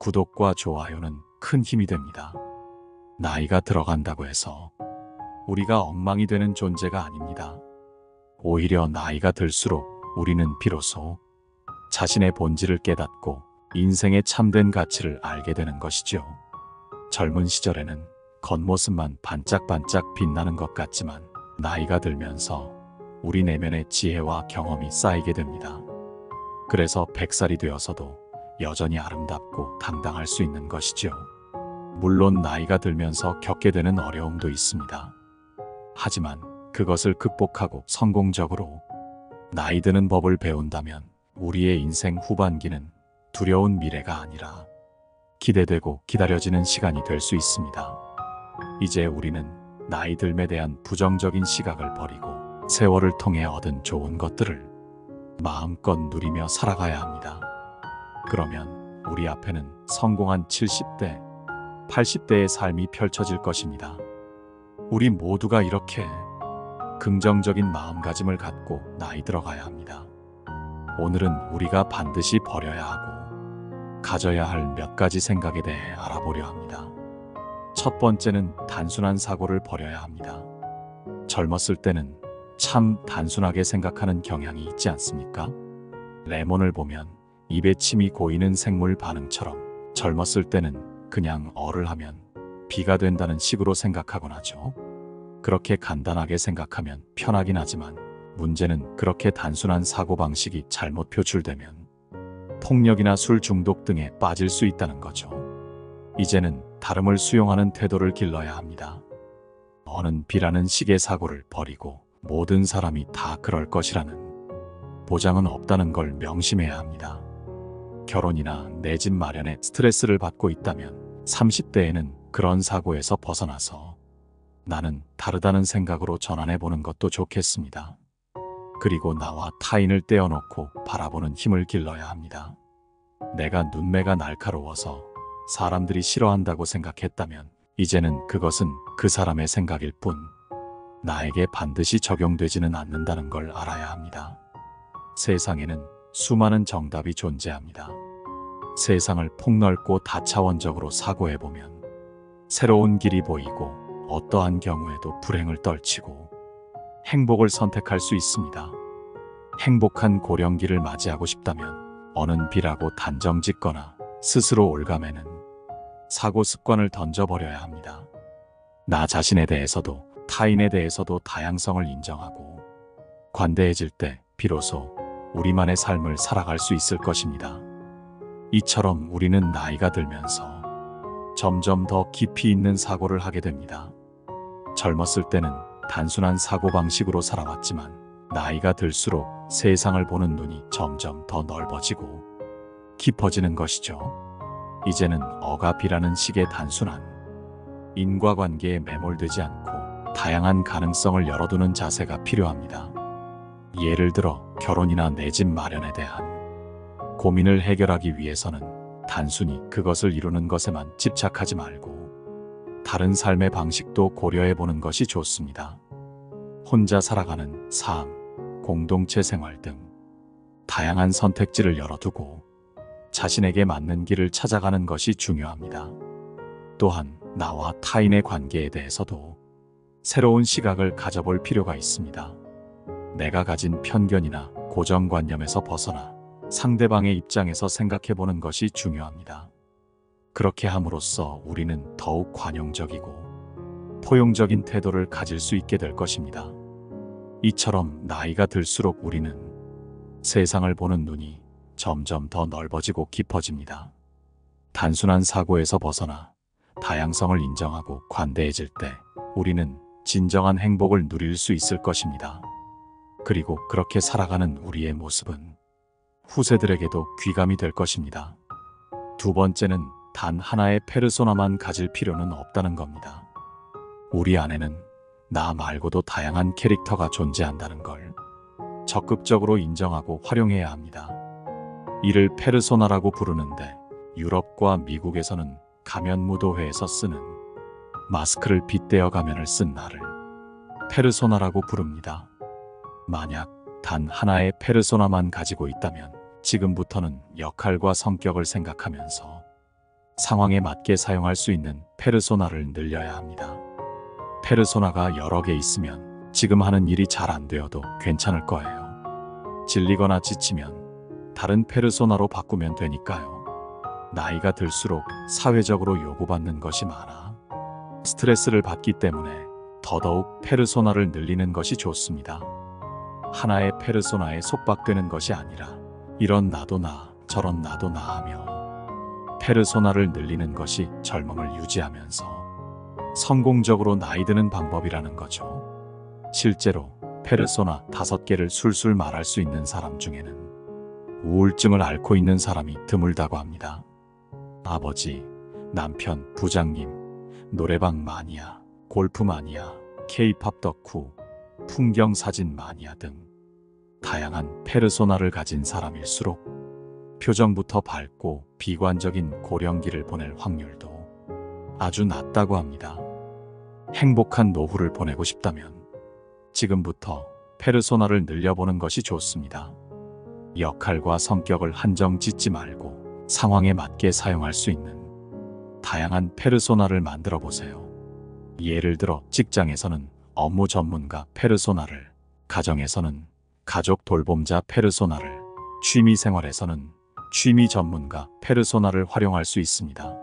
구독과 좋아요는 큰 힘이 됩니다. 나이가 들어간다고 해서 우리가 엉망이 되는 존재가 아닙니다. 오히려 나이가 들수록 우리는 비로소 자신의 본질을 깨닫고 인생의 참된 가치를 알게 되는 것이죠. 젊은 시절에는 겉모습만 반짝반짝 빛나는 것 같지만 나이가 들면서 우리 내면의 지혜와 경험이 쌓이게 됩니다. 그래서 100살이 되어서도 여전히 아름답고 당당할 수 있는 것이죠. 물론 나이가 들면서 겪게 되는 어려움도 있습니다. 하지만 그것을 극복하고 성공적으로 나이 드는 법을 배운다면 우리의 인생 후반기는 두려운 미래가 아니라 기대되고 기다려지는 시간이 될 수 있습니다. 이제 우리는 나이 들에 대한 부정적인 시각을 버리고 세월을 통해 얻은 좋은 것들을 마음껏 누리며 살아가야 합니다. 그러면 우리 앞에는 성공한 70대, 80대의 삶이 펼쳐질 것입니다. 우리 모두가 이렇게 긍정적인 마음가짐을 갖고 나이 들어가야 합니다. 오늘은 우리가 반드시 버려야 하고 가져야 할 몇 가지 생각에 대해 알아보려 합니다. 첫 번째는 단순한 사고를 버려야 합니다. 젊었을 때는 참 단순하게 생각하는 경향이 있지 않습니까? 레몬을 보면 입에 침이 고이는 생물 반응처럼 젊었을 때는 그냥 어를 하면 비가 된다는 식으로 생각하곤 하죠. 그렇게 간단하게 생각하면 편하긴 하지만 문제는 그렇게 단순한 사고방식이 잘못 표출되면 폭력이나 술 중독 등에 빠질 수 있다는 거죠. 이제는 다름을 수용하는 태도를 길러야 합니다. 어는 비라는 식의 사고를 버리고 모든 사람이 다 그럴 것이라는 보장은 없다는 걸 명심해야 합니다. 결혼이나 내 집 마련에 스트레스를 받고 있다면 30대에는 그런 사고에서 벗어나서 나는 다르다는 생각으로 전환해보는 것도 좋겠습니다. 그리고 나와 타인을 떼어놓고 바라보는 힘을 길러야 합니다. 내가 눈매가 날카로워서 사람들이 싫어한다고 생각했다면 이제는 그것은 그 사람의 생각일 뿐 나에게 반드시 적용되지는 않는다는 걸 알아야 합니다. 세상에는 수많은 정답이 존재합니다. 세상을 폭넓고 다차원적으로 사고해보면 새로운 길이 보이고 어떠한 경우에도 불행을 떨치고 행복을 선택할 수 있습니다. 행복한 고령기를 맞이하고 싶다면 어는 비라고 단정 짓거나 스스로 올가매는 사고 습관을 던져버려야 합니다. 나 자신에 대해서도 타인에 대해서도 다양성을 인정하고 관대해질 때 비로소 우리만의 삶을 살아갈 수 있을 것입니다. 이처럼 우리는 나이가 들면서 점점 더 깊이 있는 사고를 하게 됩니다. 젊었을 때는 단순한 사고방식으로 살아왔지만 나이가 들수록 세상을 보는 눈이 점점 더 넓어지고 깊어지는 것이죠. 이제는 어가 비라는 식의 단순한 인과관계에 매몰되지 않고 다양한 가능성을 열어두는 자세가 필요합니다. 예를 들어 결혼이나 내 집 마련에 대한 고민을 해결하기 위해서는 단순히 그것을 이루는 것에만 집착하지 말고 다른 삶의 방식도 고려해보는 것이 좋습니다. 혼자 살아가는 삶, 공동체 생활 등 다양한 선택지를 열어두고 자신에게 맞는 길을 찾아가는 것이 중요합니다. 또한 나와 타인의 관계에 대해서도 새로운 시각을 가져볼 필요가 있습니다. 내가 가진 편견이나 고정관념에서 벗어나 상대방의 입장에서 생각해보는 것이 중요합니다. 그렇게 함으로써 우리는 더욱 관용적이고 포용적인 태도를 가질 수 있게 될 것입니다. 이처럼 나이가 들수록 우리는 세상을 보는 눈이 점점 더 넓어지고 깊어집니다. 단순한 사고에서 벗어나 다양성을 인정하고 관대해질 때 우리는 진정한 행복을 누릴 수 있을 것입니다. 그리고 그렇게 살아가는 우리의 모습은 후세들에게도 귀감이 될 것입니다. 두 번째는 단 하나의 페르소나만 가질 필요는 없다는 겁니다. 우리 안에는 나 말고도 다양한 캐릭터가 존재한다는 걸 적극적으로 인정하고 활용해야 합니다. 이를 페르소나라고 부르는데 유럽과 미국에서는 가면무도회에서 쓰는 마스크를 빗대어 가면을 쓴 나를 페르소나라고 부릅니다. 만약 단 하나의 페르소나만 가지고 있다면 지금부터는 역할과 성격을 생각하면서 상황에 맞게 사용할 수 있는 페르소나를 늘려야 합니다. 페르소나가 여러 개 있으면 지금 하는 일이 잘 안 되어도 괜찮을 거예요. 질리거나 지치면 다른 페르소나로 바꾸면 되니까요. 나이가 들수록 사회적으로 요구받는 것이 많아 스트레스를 받기 때문에 더더욱 페르소나를 늘리는 것이 좋습니다. 하나의 페르소나에 속박되는 것이 아니라 이런 나도 나, 저런 나도 나 하며 페르소나를 늘리는 것이 젊음을 유지하면서 성공적으로 나이 드는 방법이라는 거죠. 실제로 페르소나 5개를 술술 말할 수 있는 사람 중에는 우울증을 앓고 있는 사람이 드물다고 합니다. 아버지, 남편, 부장님, 노래방 마니아, 골프 마니아, K-팝 덕후, 풍경 사진 마니아 등 다양한 페르소나를 가진 사람일수록 표정부터 밝고 비관적인 고령기를 보낼 확률도 아주 낮다고 합니다. 행복한 노후를 보내고 싶다면 지금부터 페르소나를 늘려보는 것이 좋습니다. 역할과 성격을 한정 짓지 말고 상황에 맞게 사용할 수 있는 다양한 페르소나를 만들어 보세요. 예를 들어 직장에서는 업무 전문가 페르소나를, 가정에서는 가족 돌봄자 페르소나를, 취미생활에서는 취미 전문가 페르소나를 활용할 수 있습니다.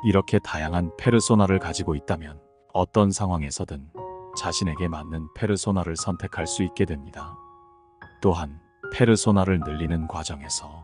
이렇게 다양한 페르소나를 가지고 있다면 어떤 상황에서든 자신에게 맞는 페르소나를 선택할 수 있게 됩니다. 또한 페르소나를 늘리는 과정에서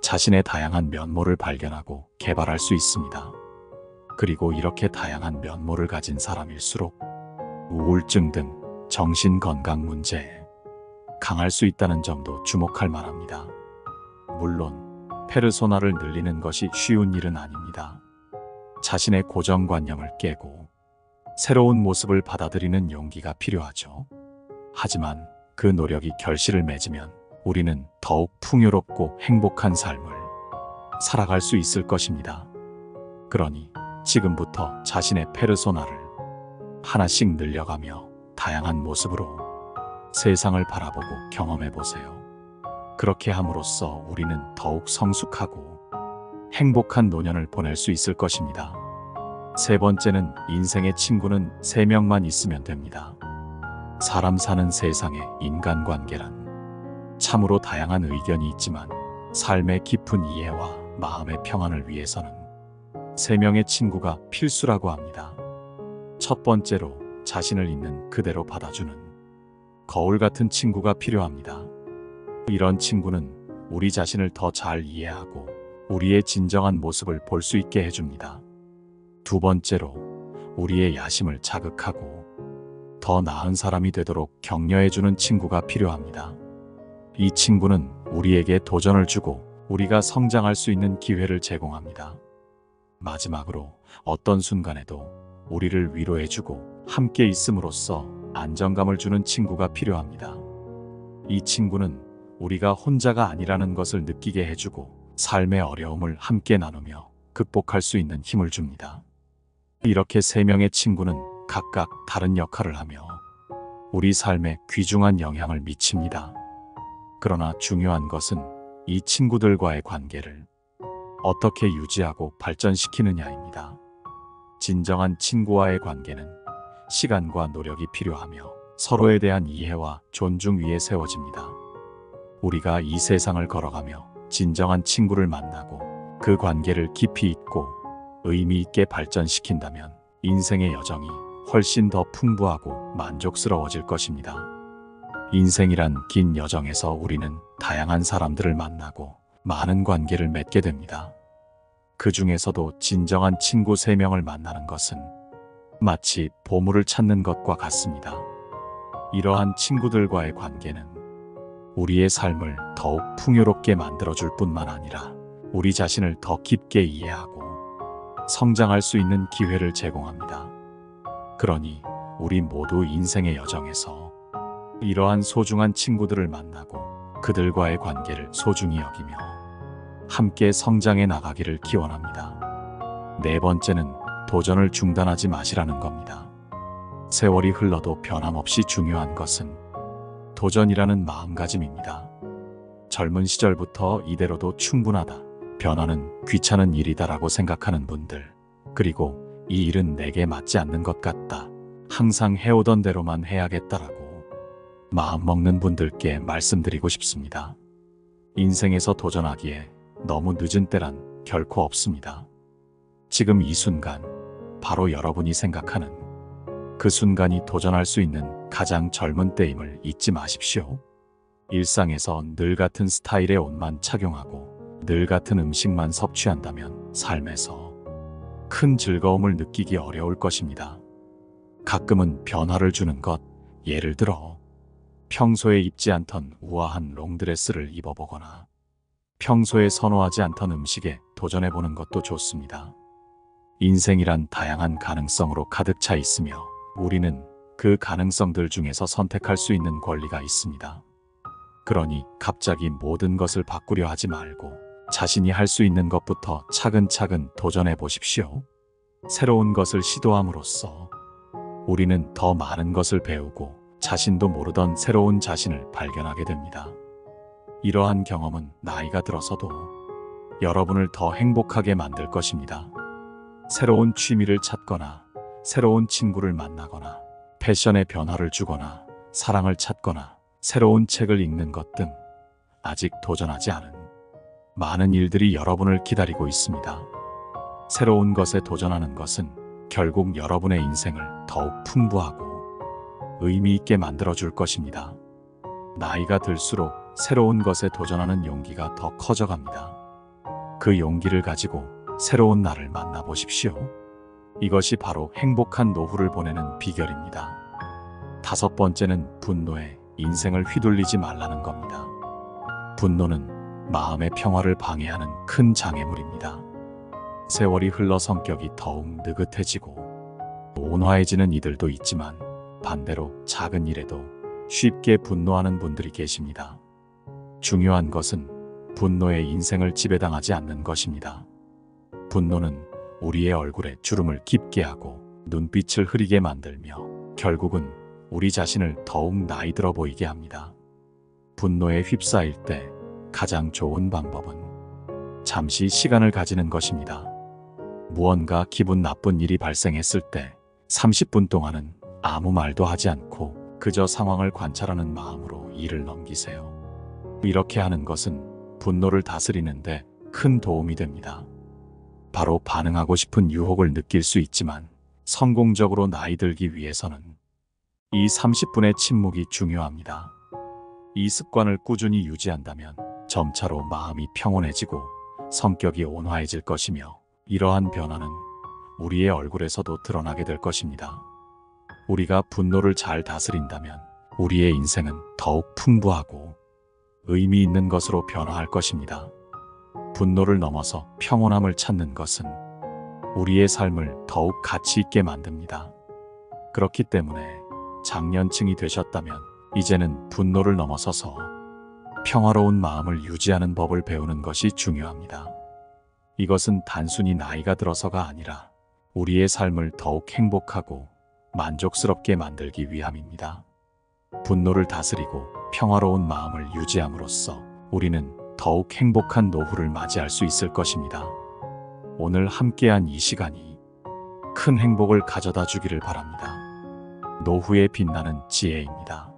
자신의 다양한 면모를 발견하고 개발할 수 있습니다. 그리고 이렇게 다양한 면모를 가진 사람일수록 우울증 등 정신건강 문제에 강할 수 있다는 점도 주목할 만합니다. 물론 페르소나를 늘리는 것이 쉬운 일은 아닙니다. 자신의 고정관념을 깨고 새로운 모습을 받아들이는 용기가 필요하죠. 하지만 그 노력이 결실을 맺으면 우리는 더욱 풍요롭고 행복한 삶을 살아갈 수 있을 것입니다. 그러니 지금부터 자신의 페르소나를 하나씩 늘려가며 다양한 모습으로 세상을 바라보고 경험해 보세요. 그렇게 함으로써 우리는 더욱 성숙하고 행복한 노년을 보낼 수 있을 것입니다. 세 번째는 인생의 친구는 3명만 있으면 됩니다. 사람 사는 세상의 인간관계란 참으로 다양한 의견이 있지만 삶의 깊은 이해와 마음의 평안을 위해서는 3명의 친구가 필수라고 합니다. 첫 번째로 자신을 있는 그대로 받아주는 거울 같은 친구가 필요합니다. 이런 친구는 우리 자신을 더 잘 이해하고 우리의 진정한 모습을 볼 수 있게 해줍니다. 두 번째로 우리의 야심을 자극하고 더 나은 사람이 되도록 격려해주는 친구가 필요합니다. 이 친구는 우리에게 도전을 주고 우리가 성장할 수 있는 기회를 제공합니다. 마지막으로 어떤 순간에도 우리를 위로해주고 함께 있음으로써 안정감을 주는 친구가 필요합니다. 이 친구는 우리가 혼자가 아니라는 것을 느끼게 해주고 삶의 어려움을 함께 나누며 극복할 수 있는 힘을 줍니다. 이렇게 3명의 친구는 각각 다른 역할을 하며 우리 삶에 귀중한 영향을 미칩니다. 그러나 중요한 것은 이 친구들과의 관계를 어떻게 유지하고 발전시키느냐입니다. 진정한 친구와의 관계는 시간과 노력이 필요하며 서로에 대한 이해와 존중 위에 세워집니다. 우리가 이 세상을 걸어가며 진정한 친구를 만나고 그 관계를 깊이 있고 의미 있게 발전시킨다면 인생의 여정이 훨씬 더 풍부하고 만족스러워질 것입니다. 인생이란 긴 여정에서 우리는 다양한 사람들을 만나고 많은 관계를 맺게 됩니다. 그 중에서도 진정한 친구 3명을 만나는 것은 마치 보물을 찾는 것과 같습니다. 이러한 친구들과의 관계는 우리의 삶을 더욱 풍요롭게 만들어줄 뿐만 아니라 우리 자신을 더 깊게 이해하고 성장할 수 있는 기회를 제공합니다. 그러니 우리 모두 인생의 여정에서 이러한 소중한 친구들을 만나고 그들과의 관계를 소중히 여기며 함께 성장해 나가기를 기원합니다. 네 번째는 도전을 중단하지 마시라는 겁니다. 세월이 흘러도 변함없이 중요한 것은 도전이라는 마음가짐입니다. 젊은 시절부터 이대로도 충분하다, 변화는 귀찮은 일이다라고 생각하는 분들, 그리고 이 일은 내게 맞지 않는 것 같다. 항상 해오던 대로만 해야겠다라고 마음먹는 분들께 말씀드리고 싶습니다. 인생에서 도전하기에 너무 늦은 때란 결코 없습니다. 지금 이 순간, 바로 여러분이 생각하는 그 순간이 도전할 수 있는 가장 젊은 때임을 잊지 마십시오. 일상에서 늘 같은 스타일의 옷만 착용하고 늘 같은 음식만 섭취한다면 삶에서 큰 즐거움을 느끼기 어려울 것입니다. 가끔은 변화를 주는 것, 예를 들어 평소에 입지 않던 우아한 롱드레스를 입어보거나 평소에 선호하지 않던 음식에 도전해보는 것도 좋습니다. 인생이란 다양한 가능성으로 가득 차 있으며 우리는 그 가능성들 중에서 선택할 수 있는 권리가 있습니다. 그러니 갑자기 모든 것을 바꾸려 하지 말고 자신이 할 수 있는 것부터 차근차근 도전해 보십시오. 새로운 것을 시도함으로써 우리는 더 많은 것을 배우고 자신도 모르던 새로운 자신을 발견하게 됩니다. 이러한 경험은 나이가 들어서도 여러분을 더 행복하게 만들 것입니다. 새로운 취미를 찾거나 새로운 친구를 만나거나 패션에 변화를 주거나 사랑을 찾거나 새로운 책을 읽는 것 등 아직 도전하지 않은 많은 일들이 여러분을 기다리고 있습니다. 새로운 것에 도전하는 것은 결국 여러분의 인생을 더욱 풍부하고 의미 있게 만들어줄 것입니다. 나이가 들수록 새로운 것에 도전하는 용기가 더 커져갑니다. 그 용기를 가지고 새로운 나를 만나보십시오. 이것이 바로 행복한 노후를 보내는 비결입니다. 5번째는 분노에 인생을 휘둘리지 말라는 겁니다. 분노는 마음의 평화를 방해하는 큰 장애물입니다. 세월이 흘러 성격이 더욱 느긋해지고 온화해지는 이들도 있지만 반대로 작은 일에도 쉽게 분노하는 분들이 계십니다. 중요한 것은 분노의 인생을 지배당하지 않는 것입니다. 분노는 우리의 얼굴에 주름을 깊게 하고 눈빛을 흐리게 만들며 결국은 우리 자신을 더욱 나이 들어 보이게 합니다. 분노에 휩싸일 때 가장 좋은 방법은 잠시 시간을 가지는 것입니다. 무언가 기분 나쁜 일이 발생했을 때 30분 동안은 아무 말도 하지 않고 그저 상황을 관찰하는 마음으로 일을 넘기세요. 이렇게 하는 것은 분노를 다스리는데 큰 도움이 됩니다. 바로 반응하고 싶은 유혹을 느낄 수 있지만 성공적으로 나이 들기 위해서는 이 30분의 침묵이 중요합니다. 이 습관을 꾸준히 유지한다면 점차로 마음이 평온해지고 성격이 온화해질 것이며 이러한 변화는 우리의 얼굴에서도 드러나게 될 것입니다. 우리가 분노를 잘 다스린다면 우리의 인생은 더욱 풍부하고 의미 있는 것으로 변화할 것입니다. 분노를 넘어서 평온함을 찾는 것은 우리의 삶을 더욱 가치 있게 만듭니다. 그렇기 때문에 장년층이 되셨다면 이제는 분노를 넘어서서 평화로운 마음을 유지하는 법을 배우는 것이 중요합니다. 이것은 단순히 나이가 들어서가 아니라 우리의 삶을 더욱 행복하고 만족스럽게 만들기 위함입니다. 분노를 다스리고 평화로운 마음을 유지함으로써 우리는 더욱 행복한 노후를 맞이할 수 있을 것입니다. 오늘 함께한 이 시간이 큰 행복을 가져다 주기를 바랍니다. 노후에 빛나는 지혜입니다.